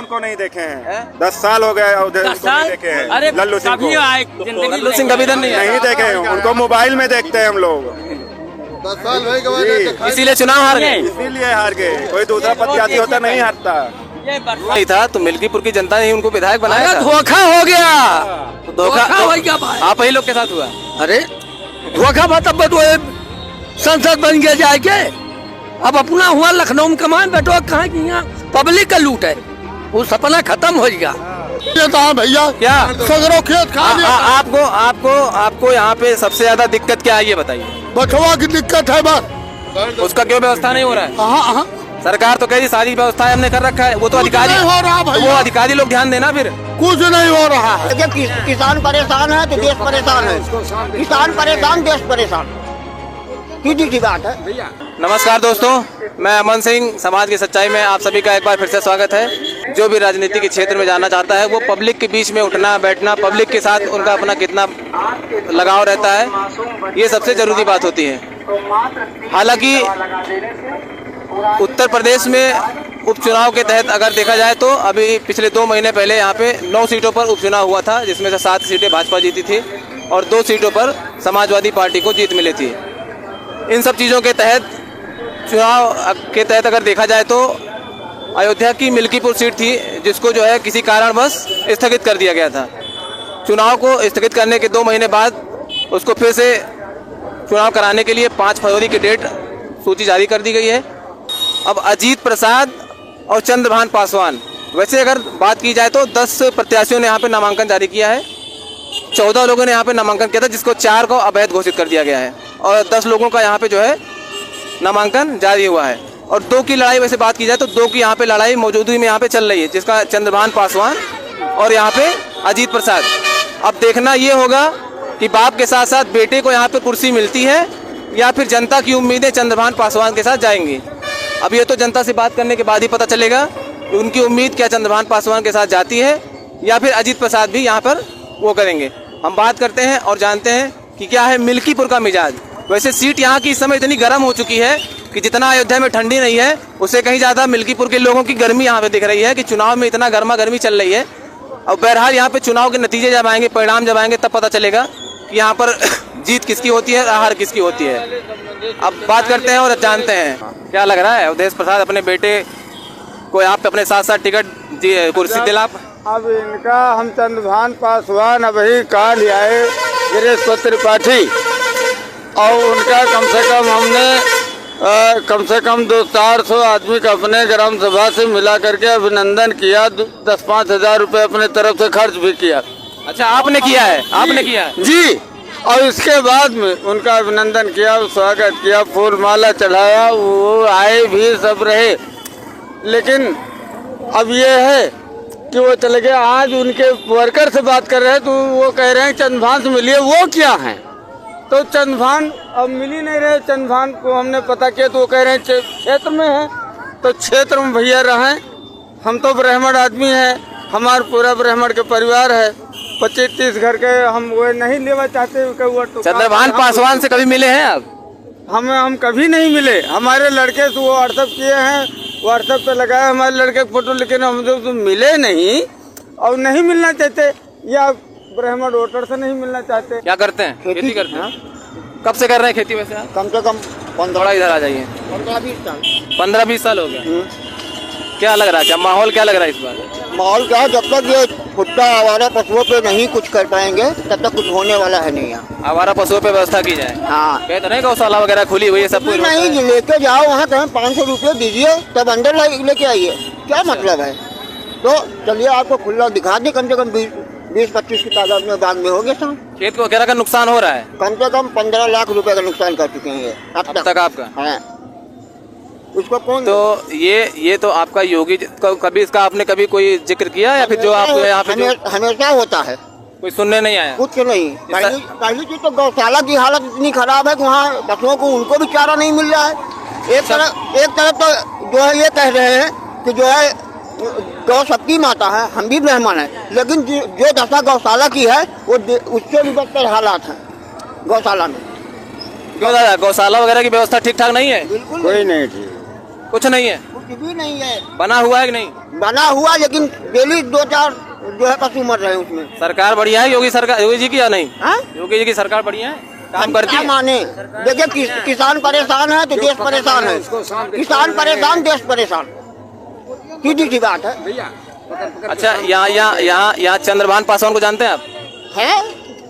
उनको नहीं देखे हैं 10 साल हो गए उधर नहीं देखे हैं। अरे लल्लू सिंह को लल्लू सिंह कभी नहीं देखे हैं, उनको मोबाइल में देखते हैं हम लोग। 10 साल भाई के इसीलिए चुनाव हार गए, इसीलिए हार गए। कोई दूसरा प्रत्याशी होता नहीं हारता नहीं था तो मिल्कीपुर की जनता ने उनको विधायक बनाया। धोखा हो गया, तो धोखा आप ही लोग के साथ हुआ। अरे धोखा मतलब तो संसद बन गया जाके, अब अपना हुआ लखनऊ में कमान बैठो, कहाँ की यहाँ पब्लिक का लूट है, वो सपना खत्म हो गया। भैया क्या सगरों खेत खा लिया। आपको आपको आपको यहाँ पे सबसे ज्यादा दिक्कत क्या है ये बताइए। बचवा की दिक्कत है बस, उसका क्यों व्यवस्था नहीं हो रहा है? हाँ सरकार तो कह रही सारी व्यवस्था हमने कर रखा है, वो तो अधिकारी हो रहा तो वो अधिकारी लोग ध्यान देना फिर। कुछ नहीं हो रहा है। जब किसान परेशान है तो देश परेशान है, किसान परेशान देश परेशान, सीधी सी बात है। नमस्कार दोस्तों, मैं अमन सिंह, समाज की सच्चाई में आप सभी का एक बार फिर से स्वागत है। जो भी राजनीति के क्षेत्र में जाना चाहता है वो पब्लिक के बीच में उठना बैठना, पब्लिक के साथ उनका अपना कितना लगाव रहता है, ये सबसे जरूरी बात होती है। हालांकि उत्तर प्रदेश में उपचुनाव के तहत अगर देखा जाए तो अभी पिछले 2 महीने पहले यहाँ पे 9 सीटों पर उपचुनाव हुआ था, जिसमें से 7 सीटें भाजपा जीती थी और 2 सीटों पर समाजवादी पार्टी को जीत मिली थी। इन सब चीज़ों के तहत चुनाव के तहत अगर देखा जाए तो अयोध्या की मिल्कीपुर सीट थी, जिसको जो है किसी कारणवश स्थगित कर दिया गया था। चुनाव को स्थगित करने के 2 महीने बाद उसको फिर से चुनाव कराने के लिए 5 फरवरी की डेट सूची जारी कर दी गई है। अब अजीत प्रसाद और चंद्रभान पासवान, वैसे अगर बात की जाए तो 10 प्रत्याशियों ने यहाँ पे नामांकन जारी किया है, 14 लोगों ने यहाँ पे नामांकन किया था, जिसको 4 को अवैध घोषित कर दिया गया है और 10 लोगों का यहाँ पे जो है नामांकन जारी हुआ है। और 2 की लड़ाई वैसे बात की जाए तो 2 की यहाँ पे लड़ाई मौजूदगी में यहाँ पे चल रही है, जिसका चंद्रभान पासवान और यहाँ पे अजीत प्रसाद। अब देखना ये होगा कि बाप के साथ साथ बेटे को यहाँ पे कुर्सी मिलती है या फिर जनता की उम्मीदें चंद्रभान पासवान के साथ जाएंगी। अब ये तो जनता से बात करने के बाद ही पता चलेगा कि उनकी उम्मीद क्या चंद्रभान पासवान के साथ जाती है या फिर अजीत प्रसाद भी यहाँ पर वो करेंगे। हम बात करते हैं और जानते हैं कि क्या है मिल्कीपुर का मिजाज। वैसे सीट यहाँ की इस समय इतनी गर्म हो चुकी है कि जितना अयोध्या में ठंडी नहीं है, उससे कहीं ज़्यादा मिल्कीपुर के लोगों की गर्मी यहाँ पे दिख रही है कि चुनाव में इतना गर्मा गर्मी चल रही है। और बहरहाल यहाँ पे चुनाव के नतीजे जब आएंगे, परिणाम जब आएंगे, तब पता चलेगा कि यहाँ पर जीत किसकी होती है, हार किसकी होती है। अब बात करते हैं और जानते हैं क्या लग रहा है। अवधेश प्रसाद अपने बेटे को यहाँ पे अपने साथ साथ टिकट कुर्सी दिला। अब इनका हम चंद्रभान पासवान अभी काल आए गिरीश त्रिपाठी और उनका कम से कम 200-400 आदमी का अपने ग्राम सभा से मिला करके अभिनंदन किया, 10-5 हजार रुपए अपने तरफ से खर्च भी किया। अच्छा, आपने किया है? आपने किया है जी। और इसके बाद में उनका अभिनंदन किया, स्वागत किया, फूल माला चढ़ाया, वो आए भी सब रहे। लेकिन अब ये है कि वो चले गए। आज उनके वर्कर से बात कर रहे हैं तो वो कह रहे हैं चंद्रभान से मिलिए। वो क्या है? तो चंद्रभान अब मिल ही नहीं रहे। चंद्रभान को हमने पता किया तो वो कह रहे हैं क्षेत्र में है। तो क्षेत्र में भैया रहें, हम तो ब्राह्मण आदमी हैं, हमारा पूरा ब्राह्मण के परिवार है, 25-30 घर के, हम वो नहीं लेना चाहते। तो चंद्रभान पासवान से कभी मिले हैं आप? हम कभी नहीं मिले। हमारे लड़के से वो व्हाट्सएप किए हैं, व्हाट्सएप पे लगाए हमारे लड़के की फोटो, लेकिन हम जो तो मिले नहीं और नहीं मिलना चाहते, या ब्राह्मण वोटर से नहीं मिलना चाहते। क्या करते हैं? खेती करते हैं। कब से कर रहे हैं खेती वैसे आप? कम से कम 15 इधर आ जाइए। 15-20 साल 15-20 साल हो गया। क्या लग रहा है, क्या माहौल क्या लग रहा है इस बार? माहौल क्या है, जब तक ये कुत्ता आवारा पशुओं पे नहीं कुछ कर पाएंगे तब तक कुछ होने वाला है नहीं। यहाँ आवारा पशुओं पे व्यवस्था की जाए। हाँ, कहते नहीं गौशाला वगैरह खुली हुई है, सब कुछ नहीं लेके जाओ वहाँ, कहें 500 रुपये दीजिए तब अंदर लेके आइए, क्या मतलब है? तो चलिए आपको खुला दिखा दे, कम से कम 20-25 की तादाद में बाग में हो गया सर। खेत को वगैरह का नुकसान हो रहा है? कम से कम 15 लाख रुपए का नुकसान कर चुके हैं अब तक आपका। हाँ। उसको कौन? तो ये तो आपका योगी कभी इसका आपने कभी कोई जिक्र किया या फिर जो आप यहाँ पे हमेशा होता है, कोई सुनने नहीं आया? कुछ नहीं। पहली चीज तो गौशाला की हालत इतनी खराब है कि वहाँ पशुओं को उनको भी चारा नहीं मिल रहा है। एक तरफ तो जो है ये कह रहे हैं कि जो है गौ सबकी माता है, हम भी ब्राह्मण हैं, लेकिन जो दशा गौशाला की है वो उससे भी बदतर हालात हैं गौशाला में। क्यों दादा, गौशाला वगैरह की व्यवस्था ठीक ठाक नहीं है? बिल्कुल कोई नहीं ठीक, कुछ नहीं है। कुछ कुछ भी नहीं है, बना हुआ है कि नहीं? बना हुआ, लेकिन डेली 2-4 जो है पशु मर रहे हैं उसमें। सरकार बढ़िया है योगी सरकार, योगी जी की या नहीं? हाँ? योगी जी की सरकार बढ़िया है, काम करती क्या है? माने, देखिए किसान परेशान है तो देश परेशान है, किसान परेशान देश परेशान, सीधी सी बात है। अच्छा, यहाँ चंद्रभान पासवान को जानते हैं आप? है,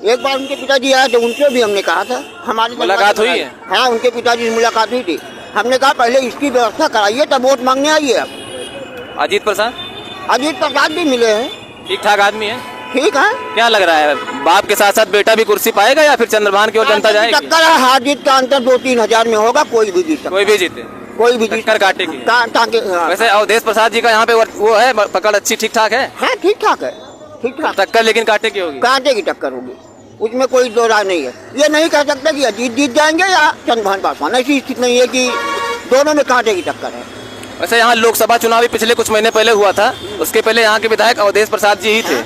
एक बार उनके पिताजी आए तो उनसे भी हमने कहा था, हमारी मुलाकात हुई है? हाँ, उनके पिताजी से मुलाकात हुई थी। हमने कहा पहले इसकी व्यवस्था कराइए तब वोट मांगने आइए। अब अजीत प्रसाद भी मिले हैं, ठीक ठाक आदमी है, ठीक है। क्या लग रहा है बाप के साथ साथ बेटा भी कुर्सी पाएगा या फिर चंद्रभान की ओर जनता जाएगी? टक्कर है, हार जीत का अंतर 2-3 हजार में होगा, कोई भी जीत सकता, कोई भी जीते, कोई भी जीत टक्कर काटेगी। हाँ। वैसे अवधेश प्रसाद जी का यहाँ पे वो है पकड़ अच्छी, ठीक ठाक है, हाँ, ठीक ठाक है, ठीक ठाक, टक्कर लेकिन काटे की होगी, कांटे की टक्कर होगी, उसमें कोई दो राय नहीं है। ये नहीं कह सकते कि अजीत जीत जाएंगे या चंद्रभान पासवान, ऐसी स्थिति नहीं है कि दोनों में कांटे की टक्कर है। वैसे यहाँ लोकसभा चुनाव भी पिछले कुछ महीने पहले हुआ था, उसके पहले यहाँ के विधायक अवधेश प्रसाद जी ही थे,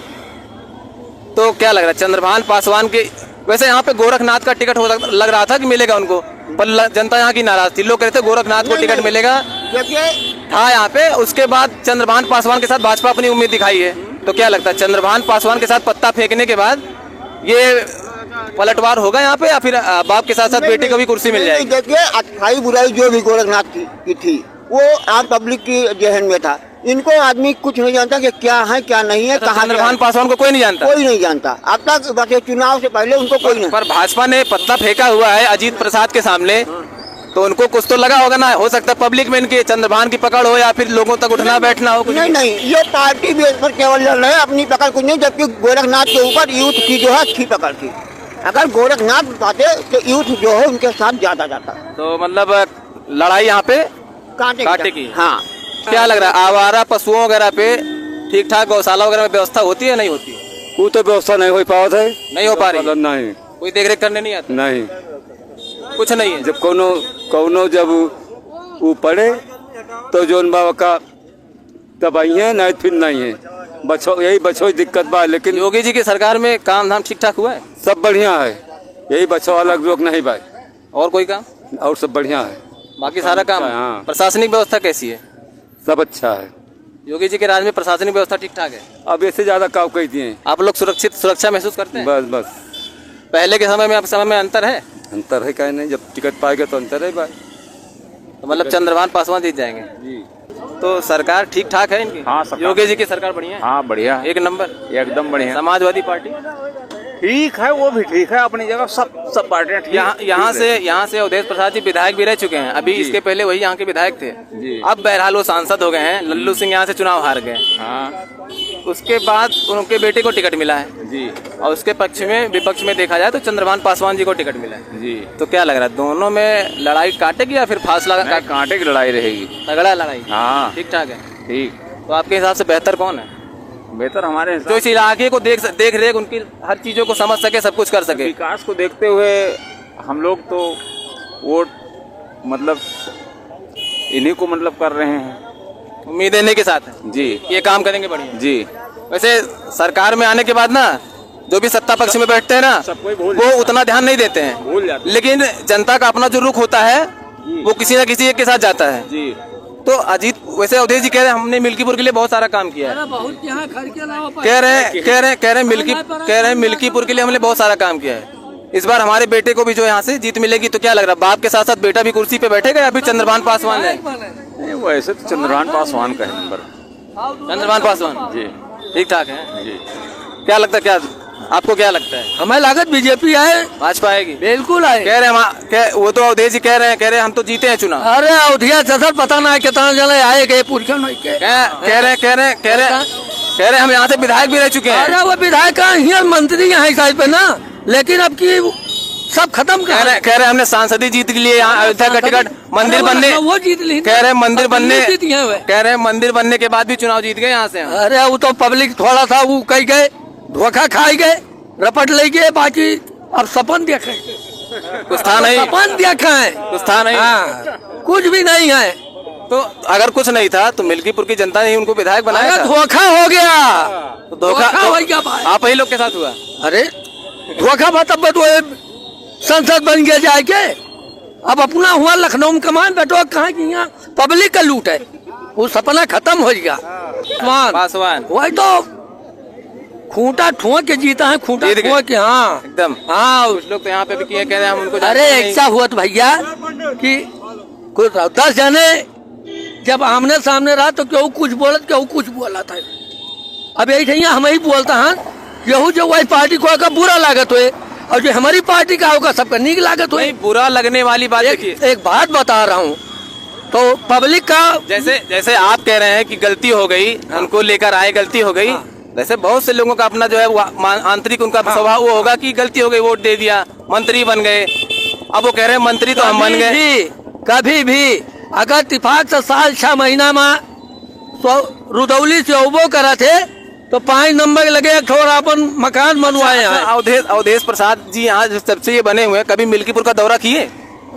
तो क्या लग रहा है चंद्रभान पासवान के? वैसे यहाँ पे गोरखनाथ का टिकट लग रहा था कि मिलेगा उनको, पर जनता यहाँ की नाराज थी, लोग कहते थे गोरखनाथ को टिकट मिलेगा, हाँ यहाँ पे। उसके बाद चंद्रभान पासवान के साथ भाजपा अपनी उम्मीद दिखाई है, तो क्या लगता है चंद्रभान पासवान के साथ पत्ता फेंकने के बाद ये पलटवार होगा यहाँ पे या फिर बाप के साथ साथ बेटे को भी कुर्सी मिल जाएगी? देखिए, अच्छाई बुराई जो भी गोरखनाथ की थी वो आम पब्लिक की जहन में था, इनको आदमी कुछ नहीं जानता कि क्या है क्या नहीं है, कहाँ चंद्रभान पासवान को कोई नहीं जानता, कोई नहीं जानता अब तक, बस चुनाव से पहले उनको कोई नहीं। पर भाजपा ने पत्ता फेंका हुआ है अजीत प्रसाद के सामने, तो उनको कुछ तो लगा होगा ना, हो सकता है पब्लिक में इनके चंद्रभान की पकड़ हो या फिर लोगों तक उठना बैठना हो। कुछ नहीं, ये पार्टी बेस पर केवल लड़ रहे हैं, अपनी पकड़ कुछ नहीं, जबकि गोरखनाथ के ऊपर यूथ की जो है अच्छी पकड़ थी, अगर गोरखनाथ पाते तो यूथ जो है उनके साथ ज्यादा जाता। तो मतलब लड़ाई यहाँ पे कांटे की। हाँ। क्या लग रहा है आवारा पशुओं वगैरह पे ठीक ठाक गौशाला वगैरह में व्यवस्था होती है नहीं होती? कोई तो व्यवस्था नहीं हो पावत है, नहीं हो पा रही, नहीं, कोई देख रेख करने नहीं आता, नहीं, कुछ नहीं है। जब कोनो जब वो पड़े तो जोन बाबा का दवाई है, नहीं फिर नहीं है, बच्चों यही बच्चों दिक्कत बा। लेकिन योगी जी की सरकार में काम धाम ठीक ठाक हुआ है, सब बढ़िया है, यही बच्चों वाला रोक नहीं भाई, और कोई काम और सब बढ़िया है, बाकी सारा काम। हाँ। प्रशासनिक व्यवस्था कैसी है? सब अच्छा है, योगी जी के राज में प्रशासनिक व्यवस्था ठीक ठाक है? अब इससे ज्यादा काम कर दिए, आप लोग सुरक्षा महसूस करते हैं? बस पहले के समय में अब समय में अंतर है? अंतर है, क्या नहीं, जब टिकट पाएगा तो अंतर है भाई। तो मतलब चंद्रभान पासवान जीत जाएंगे जी। तो सरकार ठीक ठाक है इनकी? हाँ, सरकार योगी जी की सरकार बढ़िया है? हाँ, बढ़िया है, एक नंबर, एकदम बढ़िया। समाजवादी पार्टी ठीक है, वो भी ठीक है अपनी जगह, सब पार्टियां ठीक। यहाँ से अवधेश प्रसाद जी विधायक भी रह चुके हैं, अभी इसके पहले वही यहाँ के विधायक थे, अब बहरहाल वो सांसद हो गए हैं, लल्लू सिंह यहाँ से चुनाव हार गए। हाँ, उसके बाद उनके बेटे को टिकट मिला है जी, और उसके विपक्ष में देखा जाए तो चंद्रभान पासवान जी को टिकट मिला है जी। तो क्या लग रहा है दोनों में लड़ाई काटेगी या फिर फासला? कांटे की लड़ाई रहेगी, तगड़ा लड़ाई। हाँ, ठीक ठाक है, ठीक। तो आपके हिसाब से बेहतर कौन है? बेहतर हमारे जो इस इलाके को देख रेख उनकी हर चीजों को समझ सके, सब कुछ कर सके। विकास को देखते हुए हम लोग तो वोट मतलब इन्हीं को मतलब कर रहे हैं, उम्मीद इन्हीं के साथ है जी, ये काम करेंगे बढ़िया जी। वैसे सरकार में आने के बाद ना जो भी सत्ता पक्ष में बैठते हैं ना, वो उतना ध्यान नहीं देते हैं, भूल जाते हैं। लेकिन जनता का अपना जो रुख होता है वो किसी न किसी एक के साथ जाता है जी। तो अजीत, वैसे अवधेश जी कह रहे हैं हमने मिल्कीपुर के लिए बहुत सारा काम किया है, कह रहे हैं मिल्कीपुर के लिए हमने बहुत सारा काम किया है, इस बार हमारे बेटे को भी जो यहाँ से जीत मिलेगी तो क्या लग रहा है बाप के साथ साथ बेटा भी कुर्सी पे बैठेगा या फिर चंद्रभान पासवान है? नहीं, वो ऐसे तो चंद्रभान पासवान का है नंबर, चंद्रभान पासवान जी, ठीक ठाक है। जी। क्या लगता है, क्या आपको क्या लगता है? हमें लागत बीजेपी आए, भाजपा आएगी? बिल्कुल आए। कह रहे हैं वो तो अवधेश जी कह रहे हैं हम तो जीते हैं चुनाव। अरे अवधिया सर पता ना कितना जने आए गए पुरखन कह रहे हम यहाँ से विधायक भी रह चुके हैं। अरे वो विधायक यहाँ मंत्री यहाँ साइड पे ना, लेकिन अब की सब खत्म कह रहे हमने सांसदी जीत के लिए यहाँ अयोध्या का टिकट मंदिर बनने, वो जीत ली, कह रहे मंदिर बनने, कह रहे हैं मंदिर बनने के बाद भी चुनाव जीत गए यहाँ से। अरे वो तो पब्लिक थोड़ा सा वो कह गए, धोखा खाई गए, रपट ले गए, बाकी अब सपन देखे, कुछ था नहीं, सपन देखा है, कुछ था नहीं, कुछ भी नहीं है। तो अगर कुछ नहीं था तो मिल्कीपुर की जनता ने उनको विधायक बनाया था। धोखा हो गया, तो धोखा हो गया आप ही लोग के साथ हुआ। अरे धोखा मतलब तो संसद बन गया जाके, अब अपना हुआ लखनऊ में कमान बैठो, कहाँ की यहाँ पब्लिक का लूट है, वो सपना खत्म हो गया। पासवान वही तो खूंटा ठुआ के जीता है, खूंटा जीत गए। ठुआ के। हाँ एकदम। हाँ कुछ लोग तो यहाँ पे भी किए, कह रहे हैं हम उनको अरे जानते नहीं। ऐसा हुआ तो भैया कि कुछ 10 जने जब आमने सामने रहा तो केहू कुछ बोलत केहू कुछ बोला था। अब यही ठैया हम ही बोलता है, यहू जो वही पार्टी को का बुरा लागत हुए और जो हमारी पार्टी का होगा सबका नीक लागत हुए। नहीं, बुरा लगने वाली बात देखिए, एक बात बता रहा हूँ तो पब्लिक का जैसे जैसे आप कह रहे हैं कि गलती हो गई, उनको लेकर आए गलती हो गई, वैसे बहुत से लोगों का अपना जो है वो आंतरिक उनका स्वभाव वो होगा कि गलती हो गई, वोट दे दिया, मंत्री बन गए। अब वो कह रहे हैं मंत्री तो हम बन गए। कभी भी अगर इत्तेफाक से साल 6 महीना में रुदौली से उबो करा थे तो 5 नंबर लगे थोड़ा अपन मकान बनवाए हैं। अवधेश प्रसाद जी यहाँ जब से ये बने हुए हैं, कभी मिल्कीपुर का दौरा किए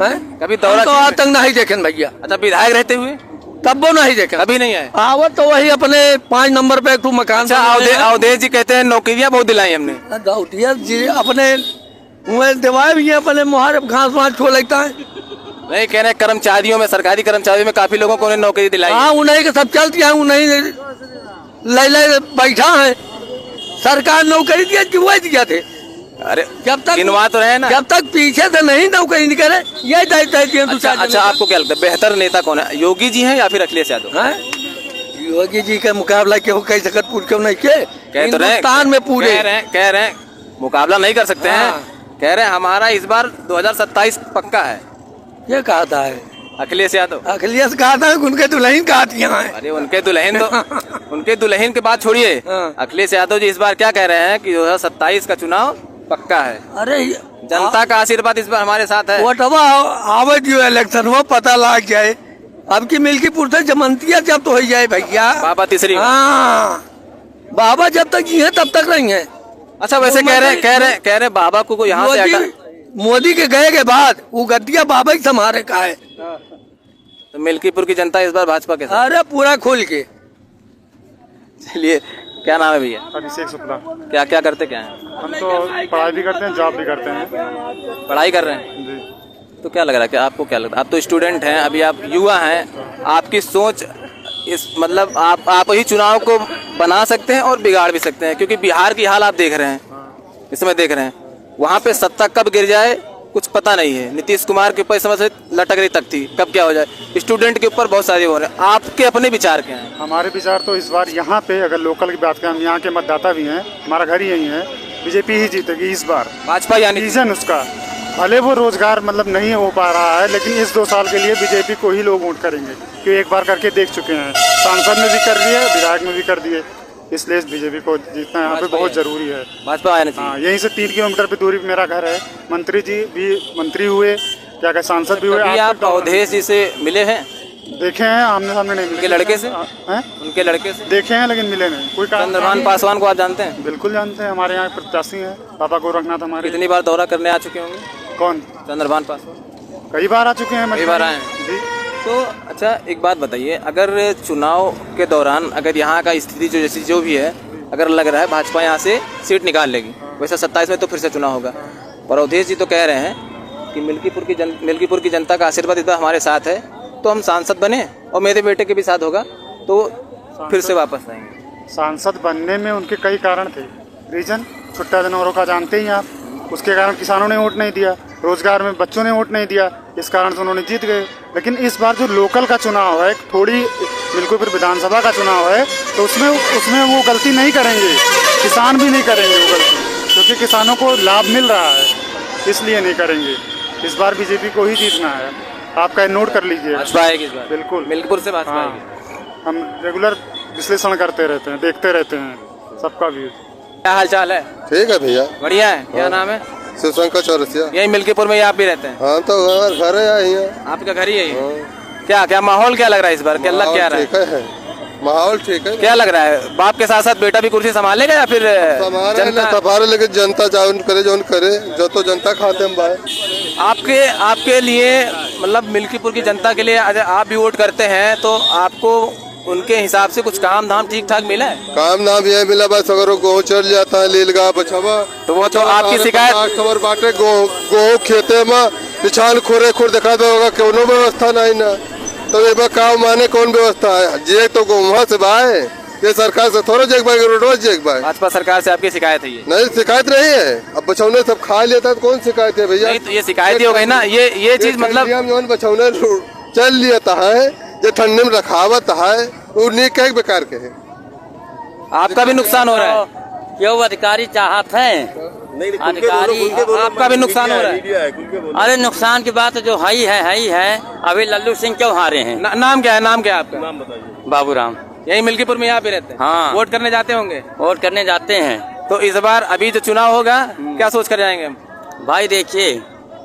हैं? कभी दौरा तो आज तक नहीं देखे भैया, अच्छा विधायक रहते हुए तब वो नहीं देखे, कभी नहीं आए। आवत तो वही अपने 5 नंबर पे एक ठो मकान। अच्छा अवधेश जी कहते हैं नौकरियां बहुत दिलाई हमने। दाऊदिया जी अपने दिवाए भी अपने मुहार घास वास छो लगता है। नहीं कह रहे कर्मचारियों में, सरकारी कर्मचारियों में काफी लोगों को उन्हें नौकरी दिलाई। हाँ उन्हीं के सब चलती है, उन्हीं ले बैठा है। सरकार नौकरी दिया कि वही दिया थे। अरे जब तक गिनवा तो रहे ना, जब तक पीछे से नहीं नौकरी निकले यही दायित्व। अच्छा आपको क्या लगता है बेहतर नेता कौन है, योगी जी हैं या फिर अखिलेश यादव? योगी जी का मुकाबला क्यों कह सकत पूछ क्यों नहीं के हिंदुस्तान में पूरे कह रहे हैं मुकाबला नहीं कर सकते हैं। कह रहे हैं हमारा इस बार 2027 पक्का है। ये कहा था है अखिलेश यादव, अखिलेश कहा था उनके दुल्हन कहा दिया है। अरे उनके दुल्हन तो उनके दुल्हन के बात छोड़िए, अखिलेश यादव जी इस बार क्या कह रहे हैं कि 2027 का चुनाव पक्का है। अरे जनता का आशीर्वाद इस बार हमारे साथ है। वोटवा आवे जो इलेक्शन वो पता लग जाए। अब की मिल्कीपुर से जमंतिया जब तो हो जाए भैया बाबा तीसरी। हाँ बाबा जब तक जी है तब तक नहीं है। अच्छा वैसे कह रहे बाबा को यहाँ से हटा, मोदी के गए के बाद वो गद्दिया बाबा ही संभाले का है। तो मिल्कीपुर की जनता इस बार भाजपा के साथ। अरे पूरा खोल के। चलिए क्या नाम है भैया? अभिषेक शुक्ला। क्या क्या करते क्या हैं? हम तो पढ़ाई भी करते हैं, जॉब भी करते हैं। पढ़ाई कर रहे हैं जी। तो क्या लग रहा है कि आपको क्या लगता है, आप तो स्टूडेंट हैं, अभी आप युवा हैं, आपकी सोच इस मतलब आप ही चुनाव को बना सकते हैं और बिगाड़ भी सकते हैं, क्योंकि बिहार की हाल आप देख रहे हैं, इस समय देख रहे हैं, वहाँ पे सत्ता कब गिर जाए कुछ पता नहीं है। नीतीश कुमार के ऊपर समय से लटकरी तक थी, कब क्या हो जाए। स्टूडेंट के ऊपर बहुत सारे हो रहे हैं, आपके अपने विचार क्या हैं? हमारे विचार तो इस बार यहाँ पे अगर लोकल की बात करें, हम यहाँ के मतदाता भी हैं, हमारा घर ही यही है, बीजेपी ही जीतेगी इस बार। भाजपा यानी रीजन उसका भले वो रोजगार मतलब नहीं हो पा रहा है, लेकिन इस 2 साल के लिए बीजेपी को ही लोग वोट करेंगे, क्योंकि एक बार करके देख चुके हैं, सांसद में भी कर दिए, विधायक में भी कर दिए, इसलिए बीजेपी को जीतना यहाँ पे बहुत जरूरी है। भाजपा आना चाहिए। हाँ, यहीं से 3 किलोमीटर पे दूरी पे मेरा घर है। मंत्री जी भी मंत्री हुए, क्या कहते सांसद भी हुए। कभी आप अवधेश जी से मिले हैं? देखे हैं, आमने सामने नहीं मिले। उनके लड़के से हैं? उनके लड़के से देखे हैं लेकिन मिले नहीं। कोई चंद्रभान पासवान को आप जानते हैं? बिल्कुल जानते हैं, हमारे यहाँ प्रत्याशी हैं, बाबा गोरखनाथ हमारे। कितनी बार दौरा करने आ चुके होंगे कौन? चंद्रभान पासवान कई बार आ चुके हैं। कई बार आए हैं जी। तो अच्छा एक बात बताइए, अगर चुनाव के दौरान अगर यहाँ का स्थिति जो भी है, अगर लग रहा है भाजपा यहाँ से सीट निकाल लेगी, वैसे 27 में तो फिर से चुनाव होगा, और अवधेश जी तो कह रहे हैं कि मिल्कीपुर की जनता का आशीर्वाद इस बार हमारे साथ है, तो हम सांसद बने और मेरे बेटे के भी साथ होगा तो फिर से वापस आएंगे। सांसद बनने में उनके कई कारण थे। रीजन छुट्टा जनौरों का जानते ही आप, उसके कारण किसानों ने वोट नहीं दिया, रोजगार में बच्चों ने वोट नहीं दिया, इस कारण से उन्होंने जीत गए। लेकिन इस बार जो लोकल का चुनाव है, थोड़ी मिल्कीपुर विधानसभा का चुनाव है, तो उसमें वो गलती नहीं करेंगे, किसान भी नहीं करेंगे वो गलती, क्योंकि किसानों को लाभ मिल रहा है, इसलिए नहीं करेंगे। इस बार बीजेपी को ही जीतना है, आपका नोट कर लीजिए। भाजपा आएगी इस बार बिल्कुल, मिल्कीपुर से भाजपा हाँ, आएगी। हम रेगुलर विश्लेषण करते रहते हैं, देखते रहते हैं सबका व्यू। क्या हाल चाल है? ठीक है भैया, बढ़िया है। क्या नाम है? शिवशंकर चौरसिया। यही मिल्कीपुर में आप भी रहते हैं? हाँ तो घर है यही है। आपका घर ही है? क्या क्या माहौल क्या लग रहा है इस बार, क्या लग क्या रहा है? ठीक है, माहौल ठीक है। क्या लग रहा है, बाप के साथ साथ बेटा भी कुर्सी संभालेगा या फिर संभाले, लेकिन जनता जौन करे जो तो जनता खाते हम भाई। आपके लिए मतलब मिल्कीपुर की जनता के लिए अगर आप भी वोट करते हैं तो आपको उनके हिसाब से कुछ काम धाम ठीक ठाक मिला है? काम नाम ये मिला बस, अगर गेहूँ चढ़ जाता है लीलगा बछवा तो वो तो आपकी शिकायत खबर बांटे, गेहूँ खेते में पिछान खुर देखा होगा, कोनो व्यवस्था नहीं ना। तो ये बा काम माने कौन व्यवस्था है जे तो वहाँ से बाए ये सरकार से थोड़ा जेक बाई रोडवा जेक बाई भाजपा सरकार से आपकी शिकायत है ये? नहीं शिकायत नहीं है। अब बचौने सब खा लेता तो कौन शिकायत है भैया? नहीं तो ये शिकायत ही हो गई ना। ये चीज मतलब जो बचौने चल लिया है जो ठंडे में रखावत है वो नहीं कह बेकार के है। आपका भी नुकसान हो रहा है। क्यों अधिकारी चाहते हैं अधिकारी आपका भी नुकसान हो रहा है। अरे नुकसान की बात जो है ही है। अभी लल्लू सिंह क्यों हारे हैं? नाम क्या है? नाम क्या है आपका? नाम बताइए। बाबूराम। यही मिल्कीपुर में यहाँ पे रहते हैं? हाँ। वोट करने जाते होंगे? वोट करने जाते हैं। तो इस बार अभी जो चुनाव होगा क्या सोच कर जाएंगे हम? भाई देखिए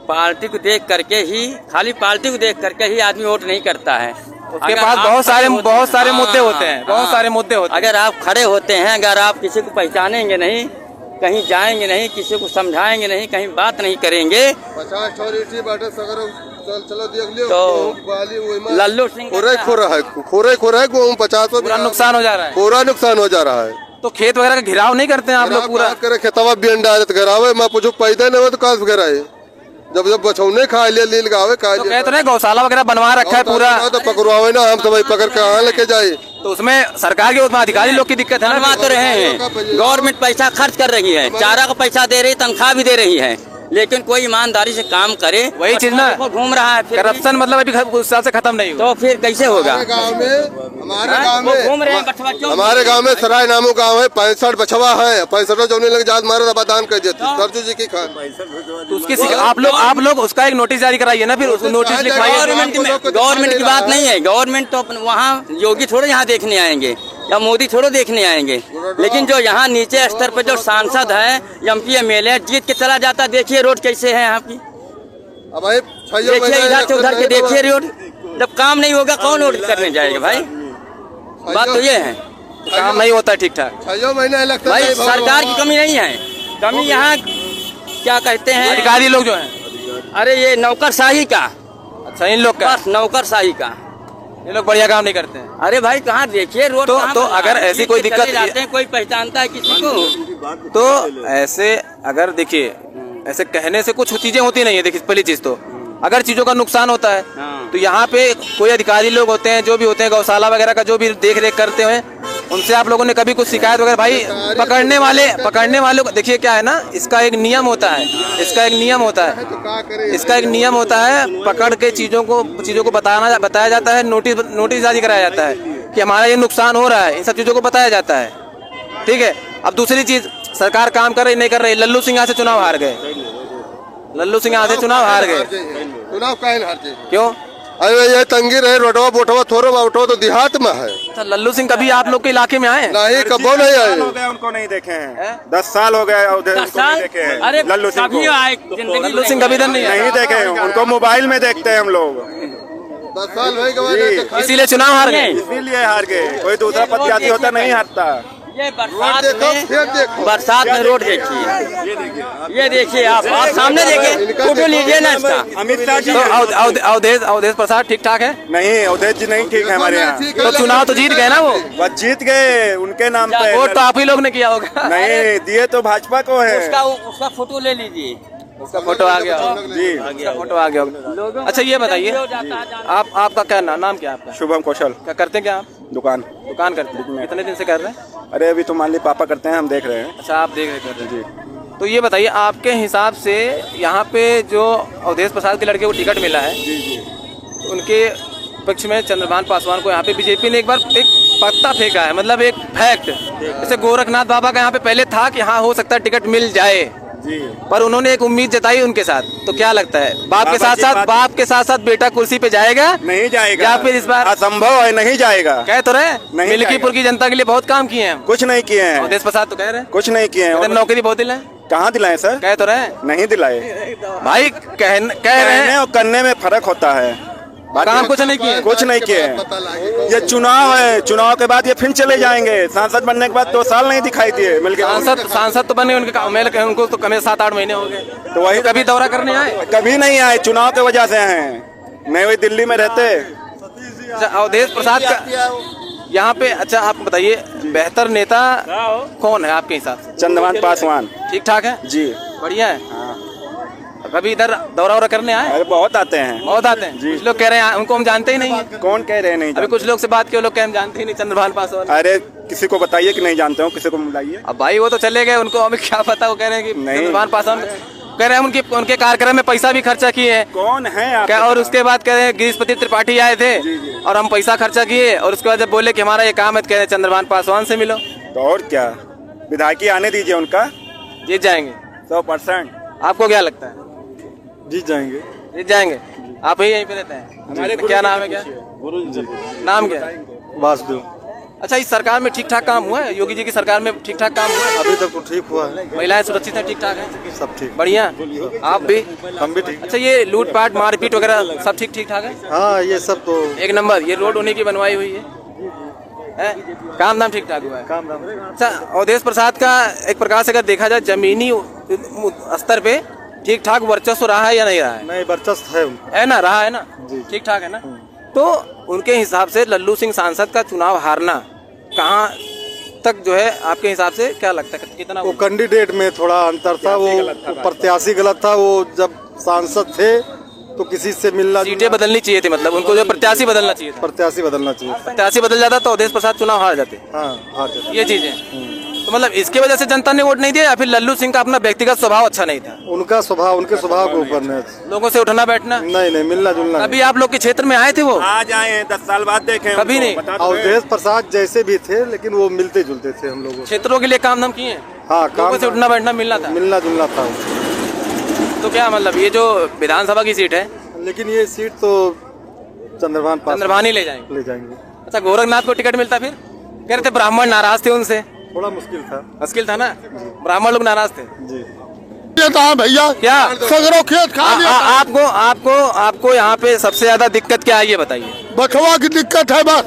पार्टी को देख करके ही खाली पार्टी को देख करके ही आदमी वोट नहीं करता है। उसके पास बहुत सारे मुद्दे होते हैं। बहुत सारे मुद्दे होते हैं। अगर आप खड़े होते हैं अगर आप किसी को पहचानेंगे नहीं कहीं जाएंगे नहीं किसी को समझाएंगे नहीं कहीं बात नहीं करेंगे तो लल्लू सिंह खोरा है 50 पूरा नुकसान हो जा रहा है। पूरा नुकसान हो जा रहा है। तो खेत वगैरह का घिराव नहीं करते हैं आप लोग? पूरा करे खेतवा भी अंडा घरावे मैं पूछू पैदा नहीं हो तो काश घराए जब बचौने खा लिया लील गावे खा तो लिया कहते हैं गौशाला वगैरह बनवा रखा है पूरा। तो पकड़वावे ना हम तो भाई पकड़ के कहाँ लेके जाए। तो उसमें सरकार के उसमें अधिकारी लोग की दिक्कत है ना। बनवा तो रहे हैं गवर्नमेंट पैसा खर्च कर रही है चारा का पैसा दे रही तनख्वाह भी दे रही है लेकिन कोई ईमानदारी से काम करे। वही चीज ना घूम रहा है करप्शन मतलब अभी उस साल से खत्म नहीं हुआ। तो फिर कैसे होगा? हमारे गांव में सराय नामो गांव है 65 बछवा है 65 जो लग जात मारे आबादान कर देती सरजू जी की खान। तो उसकी आप लोग उसका एक नोटिस जारी कराइए ना। फिर उसको नोटिस लिखवाइए। गवर्नमेंट की बात नहीं है। गवर्नमेंट तो वहाँ योगी थोड़े यहाँ देखने आएंगे या मोदी थोड़े देखने आएंगे लेकिन जो यहाँ नीचे स्तर पर जो सांसद है MP MLA जीत के चला जाता। देखिए रोड कैसे है यहाँ की देखिए इधर से उधर के देखिए रोड। जब काम नहीं होगा कौन रोड करने जाएगा भाई? बात तो ये है काम नहीं होता ठीक ठाक। 6 महीने लगता भाई सरकार की कमी नहीं है। कमी यहाँ क्या कहते हैं अधिकारी लोग जो हैं। अरे ये नौकरशाही का। अच्छा इन लोग का बस नौकरशाही का। ये लोग बढ़िया काम नहीं करते हैं। अरे भाई कहाँ देखिए रोड तो अगर ऐसी कोई दिक्कत जाते हैं कोई पहचानता है किसी को? तो ऐसे अगर देखिए ऐसे कहने से कुछ चीजें होती नहीं है। देखिए पहली चीज तो अगर चीजों का नुकसान होता है तो यहाँ पे कोई अधिकारी लोग होते हैं जो भी होते हैं गौशाला वगैरह का जो भी देख रेख करते हैं उनसे आप लोगों ने कभी कुछ शिकायत वगैरह? भाई पकड़ने वाले को देखिए क्या है ना इसका एक नियम होता है। इसका एक नियम होता है पकड़ के चीजों को बताया जाता है। नोटिस जारी कराया जाता है कि हमारा ये नुकसान हो रहा है। इन सब चीजों को बताया जाता है। ठीक है। अब दूसरी चीज सरकार काम कर रही नहीं कर रही। लल्लू सिंह यहाँ से चुनाव हार गए। चुनाव क्यों? अरे ये तंगी रहे रोडवा बोटवा थोड़ा बोटवा तो देहात में है। अच्छा लल्लू सिंह कभी आप लोग के इलाके में आए? नहीं कबो नहीं आए। उनको नहीं देखे हैं 10 साल हो गए देखे हैं। अरे लल्लू सिंह को लल्लू सिंह कभी नहीं देखे हैं। उनको मोबाइल में देखते हैं हम लोग। 10 साल भाई इसीलिए चुनाव हार गए। इसीलिए हार गए। कोई दूसरा प्रत्याशी होता नहीं हारता। ये बरसात में रोड देखिए। ये देखिए आप सामने देखिए फोटो लीजिए ना इसका। अमित शाह जी अवधेश प्रसाद ठीक ठाक है? नहीं अवधेश जी नहीं ठीक है हमारे यहाँ। तो चुनाव तो जीत गए ना वो जीत गए उनके नाम पे। वोट तो आप ही लोग ने किया होगा। नहीं दिए तो भाजपा को है। उसका फोटो ले लीजिए। उसका फोटो आ गया जी। उसका फोटो आ गया होगा। अच्छा ये बताइए आपका क्या नाम क्या आपका? शुभम कौशल। क्या करते हैं क्या आप? दुकान करते हैं। कितने दिन से कर रहे हैं? अरे अभी तो मान ली पापा करते हैं हम देख रहे हैं। अच्छा आप देख रहे कर रहे हैं जी। तो ये बताइए आपके हिसाब से यहाँ पे जो अवधेश प्रसाद के लड़के को टिकट मिला है जी उनके पक्ष में चंद्रभान पासवान को यहाँ पे बीजेपी ने एक बार एक पत्ता फेंका है। मतलब एक फैक्ट जैसे गोरखनाथ बाबा का यहाँ पे पहले था कि हाँ हो सकता है टिकट मिल जाए जी। पर उन्होंने एक उम्मीद जताई उनके साथ। तो क्या लगता है बाप के साथ साथ बेटा कुर्सी पे जाएगा? नहीं जाएगा। या फिर इस बार असंभव है नहीं जाएगा। कह तो रहे नहीं मिल्कीपुर की जनता के लिए बहुत काम किए हैं। कुछ नहीं किए हैं। अवधेश प्रसाद तो कह रहे हैं कुछ नहीं किए हैं। नौकरी बहुत दिलाए। कहाँ दिलाए सर? कह तो रहे नहीं दिलाए भाई। कह रहे हैं और करने में फर्क होता है। काम कुछ नहीं किए। कुछ नहीं किए। ये चुनाव है। चुनाव के बाद ये फिर चले जाएंगे। सांसद बनने के बाद 2 साल नहीं दिखाई दिए मिलकर। सांसद तो बने उनको तो कम 7-8 महीने हो गए। तो वही कभी दौरा करने आए? कभी नहीं आए। चुनाव के वजह से हैं। नहीं वही दिल्ली में रहते। अवधेश प्रसाद का यहाँ पे। अच्छा आप बताइए बेहतर नेता कौन है आपके हिसाब से? चंद्रभान पासवान ठीक ठाक है जी। बढ़िया है। कभी इधर दौरा वौरा करने आए? अरे बहुत आते हैं। बहुत आते हैं। कुछ लोग कह रहे हैं उनको हम जानते ही नहीं है। कौन कह रहे हैं नहीं अभी कुछ लोग से बात किए, लोग कह हम जानते ही नहीं चंद्रभान पासवान। अरे किसी को बताइए कि नहीं जानते हो, किसी को बुलाइए। अब भाई वो तो चले गए, उनको हमें क्या पता। वो कह रहे हैं कि नहीं। चंद्रभान पासवान कह रहे हैं उनके कार्यक्रम में पैसा भी खर्चा किए हैं। कौन है आप? और उसके बाद कह रहे हैं गिरीशपति त्रिपाठी आए थे और हम पैसा खर्चा किए, और उसके बाद जब बोले कि हमारा ये काम है, कह रहे हैं चंद्रभान पासवान से मिलो। तो और क्या, विधायकी आने दीजिए, उनका जीत जाएंगे 100%। आपको क्या लगता है? जीत जाएंगे। जीत जाएंगे। आप ही यहीं पे रहते हैं? हमारे क्या नाम है? क्या नाम क्या है? वासुदेव। अच्छा, इस सरकार में ठीक ठाक काम हुआ है? योगी जी की सरकार में ठीक ठाक काम हुआ है? अभी तक तो ठीक हुआ है, महिलाएं सुरक्षित है? ठीक ठाक है? सब ठीक, बढ़िया। आप भी? हम भी ठीक। अच्छा, ये लूटपाट मारपीट वगैरह सब ठीक ठाक है? हाँ, ये सब तो एक नंबर। ये रोड उन्हीं की बनवाई हुई है? काम धाम ठीक ठाक हुआ है? काम धाम। अच्छा, अवधेश प्रसाद का एक प्रकार से अगर देखा जाए जमीनी स्तर पे ठीक ठाक वर्चस्व रहा है या नहीं रहा है? नहीं, वर्चस्व है ना, रहा है ना, ठीक ठाक है ना। तो उनके हिसाब से लल्लू सिंह सांसद का चुनाव हारना कहाँ तक जो है आपके हिसाब से क्या लगता है, कितना? वो कैंडिडेट में थोड़ा अंतर था, वो प्रत्याशी गलत था। वो जब सांसद थे तो किसी से मिलना, सीटें बदलनी चाहिए थी, मतलब उनको जो प्रत्याशी बदलना चाहिए था। प्रत्याशी बदलना चाहिए। प्रत्याशी बदल जाता तो अवधेश प्रसाद चुनाव हार जाते। हाँ, हार जाते। ये चीजें तो मतलब इसके वजह से जनता ने वोट नहीं दिया, या फिर लल्लू सिंह का अपना व्यक्तिगत स्वभाव अच्छा नहीं था? उनका स्वभाव, उनके स्वभाव के ऊपर नहीं, लोगों से उठना बैठना नहीं मिलना जुलना। अभी आप लोग के क्षेत्र में आए थे? वो आज आए हैं, 10 साल बाद देखे। कभी नहीं। अवधेश प्रसाद जैसे भी थे, लेकिन वो मिलते जुलते थे हम लोगों। क्षेत्रों के लिए काम धाम किए? हाँ, लोगों से उठना बैठना मिलना था, मिलना जुलना था। तो क्या मतलब ये जो विधानसभा की सीट है, लेकिन ये सीट तो चंद्रभान ही ले जाएंगे। अच्छा, गोरखनाथ को टिकट मिलता? फिर कह रहे थे ब्राह्मण नाराज थे उनसे। थोड़ा मुश्किल था ना, ब्राह्मण लोग नाराज थे जी। ये था भैया, क्या सगरों खेत खा लिया। आपको यहाँ पे सबसे ज्यादा दिक्कत क्या है ये बताइए? बछवा की दिक्कत है बस।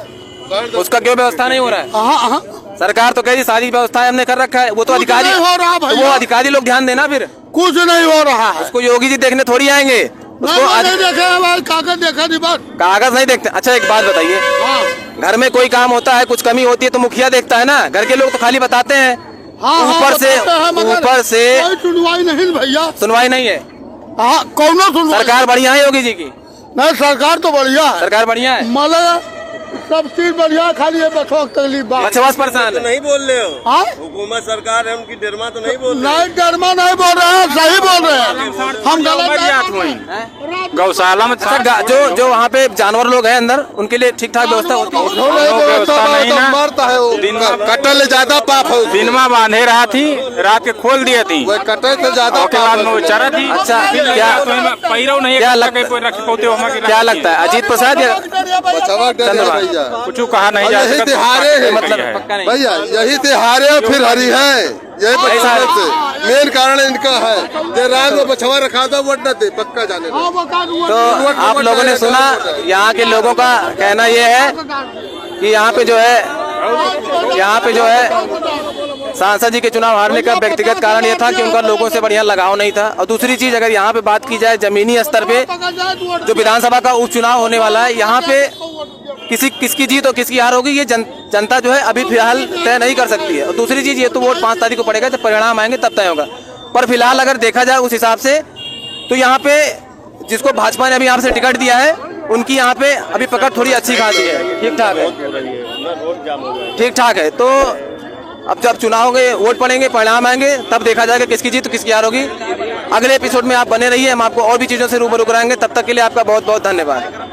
उसका क्यों व्यवस्था नहीं हो रहा है? हाँ, सरकार तो कह रही सारी व्यवस्था हमने कर रखा है। वो तो अधिकारी हो रहा भैया, वो अधिकारी लोग ध्यान देना। फिर कुछ नहीं हो रहा है। उसको योगी जी देखने थोड़ी आएंगे। नहीं देखा भाई, कागज देखा नहीं, बस कागज नहीं देखते। अच्छा, एक बात बताइए, घर में कोई काम होता है, कुछ कमी होती है तो मुखिया देखता है ना, घर के लोग तो खाली बताते हैं। ऊपर से सुनवाई नहीं भैया, सुनवाई नहीं है। हाँ, कौन सुनवाई? सरकार बढ़िया है योगी जी की? नहीं, सरकार तो बढ़िया है, सरकार बढ़िया है, मतलब सब चीज बढ़िया, खाली है बस तकलीफ बात। बचवा परेशान है। नहीं बोल रहे हो? हाँ, हुकूमत सरकार है, उनकी डरमा तो नहीं बोल रहे? नहीं, डरमा नहीं बोल रहे हैं, सही बोल रहे हैं। हम गलत गौशाला में जो वहाँ पे जानवर लोग हैं अंदर, उनके लिए ठीक ठाक व्यवस्था होती है? मारता है वो, कटल ज्यादा पाप है। दिन में बांधे रहा थी, रात के खोल दिए थी, कटल से ज्यादा उसके बाद में वो चरा थी। अच्छा, क्या लगता है अजीत प्रसाद या चंद्रभान? कुछ कहा नहीं जा यही सकता, तिहारे है मतलब पक्का नहीं। भैया, यही तिहारे और फिर हरी है, यही बचवाने से मेन कारण इनका है। जो रात में बछवा रखा था वोट न दे, पक्का जाने दो। तो आप लोगों ने सुना, यहाँ के लोगों का कहना ये है कि यहाँ पे जो है सांसद जी के चुनाव हारने का व्यक्तिगत कारण ये था कि उनका लोगों से बढ़िया लगाव नहीं था। और दूसरी चीज, अगर यहाँ पे बात की जाए जमीनी स्तर पे जो विधानसभा का उपचुनाव होने वाला है, यहाँ पे किसकी जीत और किसकी हार होगी ये जनता जो है अभी फिलहाल तय नहीं कर सकती है। और दूसरी चीज, ये तो वोट 5 तारीख को पड़ेगा, जब परिणाम आएंगे तब तय होगा। पर फिलहाल अगर देखा जाए उस हिसाब से तो यहाँ पे जिसको भाजपा ने अभी यहाँ से टिकट दिया है, उनकी यहाँ पे अभी पकड़ थोड़ी अच्छी खासी है, ठीक ठाक है, ठीक ठाक है। तो अब जब चुनाव के वोट पड़ेंगे, परिणाम आएंगे, तब देखा जाएगा किसकी जीत तो किसकी हार होगी। अगले एपिसोड में आप बने रहिए, हम आपको और भी चीजों से रूबरू कराएंगे। तब तक के लिए आपका बहुत बहुत धन्यवाद।